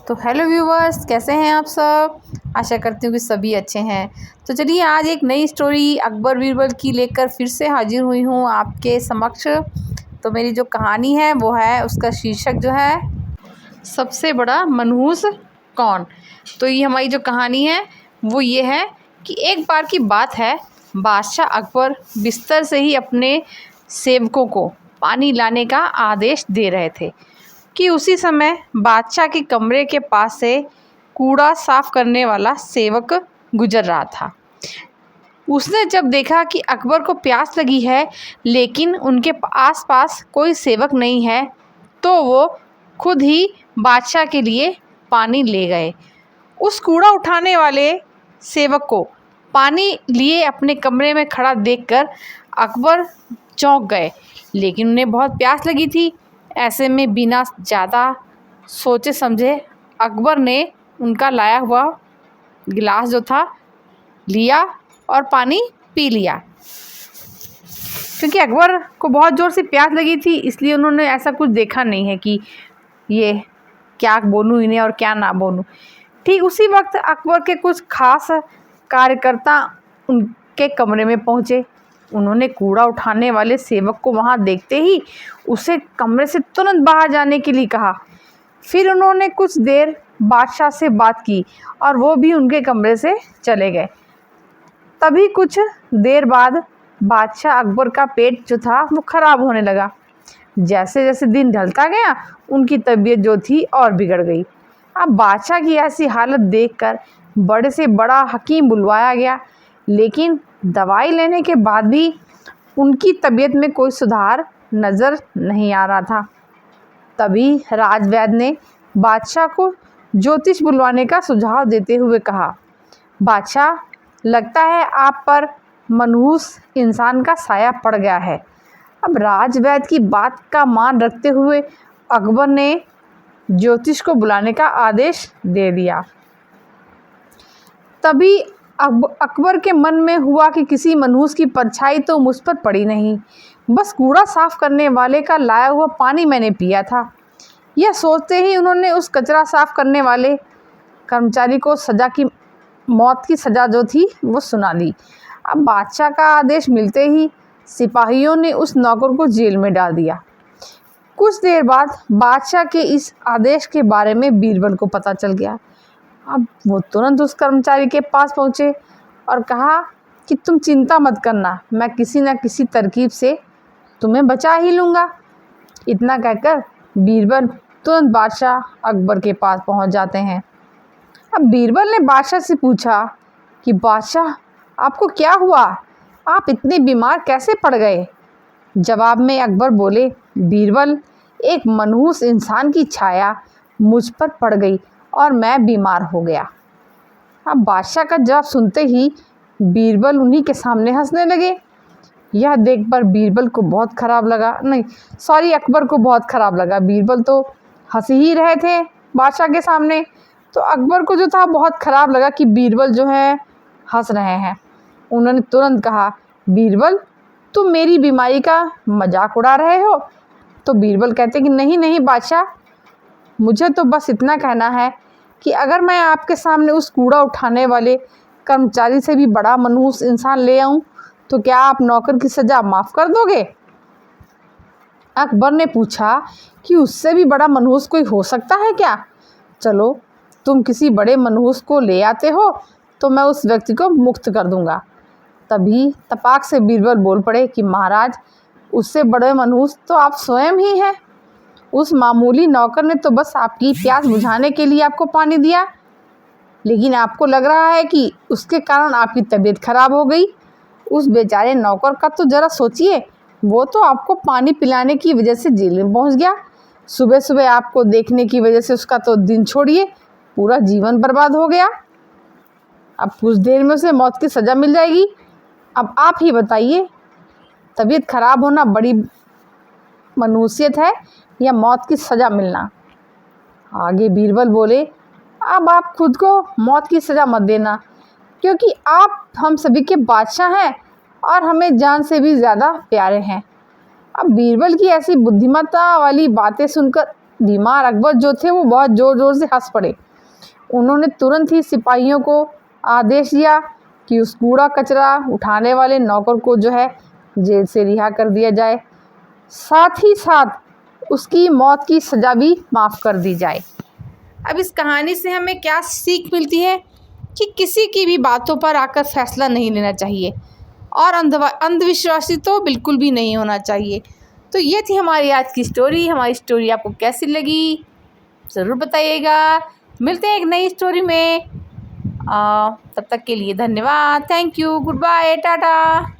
तो hello viewers, कैसे हैं आप सब। आशा करती हूँ कि सभी अच्छे हैं। तो चलिए आज एक नई स्टोरी अकबर बीरबल की लेकर फिर से हाजिर हुई हूँ आपके समक्ष। तो मेरी जो कहानी है वो है, उसका शीर्षक जो है सबसे बड़ा मनहूस कौन। तो ये हमारी जो कहानी है वो ये है कि एक बार की बात है, बादशाह अकबर बिस्तर से ही अपने सेवकों को पानी लाने का आदेश दे रहे थे कि उसी समय बादशाह के कमरे के पास से कूड़ा साफ करने वाला सेवक गुजर रहा था। उसने जब देखा कि अकबर को प्यास लगी है लेकिन उनके आसपास कोई सेवक नहीं है, तो वो खुद ही बादशाह के लिए पानी ले गए। उस कूड़ा उठाने वाले सेवक को पानी लिए अपने कमरे में खड़ा देखकर अकबर चौंक गए, लेकिन उन्हें बहुत प्यास लगी थी। ऐसे में बिना ज़्यादा सोचे समझे अकबर ने उनका लाया हुआ गिलास जो था लिया और पानी पी लिया। क्योंकि अकबर को बहुत ज़ोर से प्यास लगी थी, इसलिए उन्होंने ऐसा कुछ देखा नहीं है कि ये क्या बोलूँ इन्हें और क्या ना बोलूँ। ठीक उसी वक्त अकबर के कुछ खास कार्यकर्ता उनके कमरे में पहुँचे। उन्होंने कूड़ा उठाने वाले सेवक को वहां देखते ही उसे कमरे से तुरंत बाहर जाने के लिए कहा। फिर उन्होंने कुछ देर बादशाह से बात की और वो भी उनके कमरे से चले गए। तभी कुछ देर बाद बादशाह अकबर का पेट जो था वो खराब होने लगा। जैसे जैसे दिन ढलता गया उनकी तबीयत जो थी और बिगड़ गई। अब बादशाह की ऐसी हालत देखकर बड़े से बड़ा हकीम बुलवाया गया, लेकिन दवाई लेने के बाद भी उनकी तबीयत में कोई सुधार नज़र नहीं आ रहा था। तभी राजवैद्य ने बादशाह को ज्योतिष बुलवाने का सुझाव देते हुए कहा, बादशाह, लगता है आप पर मनहूस इंसान का साया पड़ गया है। अब राजवैद्य की बात का मान रखते हुए अकबर ने ज्योतिष को बुलाने का आदेश दे दिया। तभी अकबर के मन में हुआ कि किसी मनहूस की परछाई तो मुझ पर पड़ी नहीं, बस कूड़ा साफ करने वाले का लाया हुआ पानी मैंने पिया था। यह सोचते ही उन्होंने उस कचरा साफ करने वाले कर्मचारी को मौत की सज़ा जो थी वो सुना दी। अब बादशाह का आदेश मिलते ही सिपाहियों ने उस नौकर को जेल में डाल दिया। कुछ देर बाद बादशाह के इस आदेश के बारे में बीरबल को पता चल गया। अब वो तुरंत उस कर्मचारी के पास पहुँचे और कहा कि तुम चिंता मत करना, मैं किसी न किसी तरकीब से तुम्हें बचा ही लूँगा। इतना कहकर बीरबल तुरंत बादशाह अकबर के पास पहुँच जाते हैं। अब बीरबल ने बादशाह से पूछा कि बादशाह, आपको क्या हुआ, आप इतने बीमार कैसे पड़ गए। जवाब में अकबर बोले, बीरबल, एक मनहूस इंसान की छाया मुझ पर पड़ गई और मैं बीमार हो गया। अब बादशाह का जवाब सुनते ही बीरबल उन्हीं के सामने हंसने लगे। यह देखकर बीरबल को बहुत खराब लगा, अकबर को बहुत खराब लगा। बीरबल तो हंस ही रहे थे बादशाह के सामने, तो अकबर को जो था बहुत खराब लगा कि बीरबल जो है हंस रहे हैं। उन्होंने तुरंत कहा, बीरबल, तुम मेरी बीमारी का मजाक उड़ा रहे हो। तो बीरबल कहते कि नहीं नहीं बादशाह, मुझे तो बस इतना कहना है कि अगर मैं आपके सामने उस कूड़ा उठाने वाले कर्मचारी से भी बड़ा मनहूस इंसान ले आऊं तो क्या आप नौकर की सज़ा माफ़ कर दोगे। अकबर ने पूछा कि उससे भी बड़ा मनहूस कोई हो सकता है क्या। चलो, तुम किसी बड़े मनहूस को ले आते हो तो मैं उस व्यक्ति को मुक्त कर दूंगा। तभी तपाक से बीरबल बोल पड़े कि महाराज, उससे बड़े मनहूस तो आप स्वयं ही हैं। उस मामूली नौकर ने तो बस आपकी प्यास बुझाने के लिए आपको पानी दिया, लेकिन आपको लग रहा है कि उसके कारण आपकी तबीयत खराब हो गई। उस बेचारे नौकर का तो ज़रा सोचिए, वो तो आपको पानी पिलाने की वजह से जेल में पहुंच गया। सुबह सुबह आपको देखने की वजह से उसका तो दिन छोड़िए पूरा जीवन बर्बाद हो गया। अब कुछ देर में उसे मौत की सज़ा मिल जाएगी। अब आप ही बताइए, तबीयत खराब होना बड़ी मनहूसियत है या मौत की सज़ा मिलना। आगे बीरबल बोले, अब आप खुद को मौत की सज़ा मत देना, क्योंकि आप हम सभी के बादशाह हैं और हमें जान से भी ज़्यादा प्यारे हैं। अब बीरबल की ऐसी बुद्धिमत्ता वाली बातें सुनकर बीमार अकबर जो थे वो बहुत ज़ोर ज़ोर से हंस पड़े। उन्होंने तुरंत ही सिपाहियों को आदेश दिया कि उस कूड़ा कचरा उठाने वाले नौकर को जो है जेल से रिहा कर दिया जाए, साथ ही साथ उसकी मौत की सज़ा भी माफ़ कर दी जाए। अब इस कहानी से हमें क्या सीख मिलती है कि किसी की भी बातों पर आकर फैसला नहीं लेना चाहिए और अंधविश्वासी तो बिल्कुल भी नहीं होना चाहिए। तो ये थी हमारी आज की स्टोरी। हमारी स्टोरी आपको कैसी लगी ज़रूर बताइएगा। मिलते हैं एक नई स्टोरी में। तब तक के लिए धन्यवाद। Thank you. Goodbye. Tata.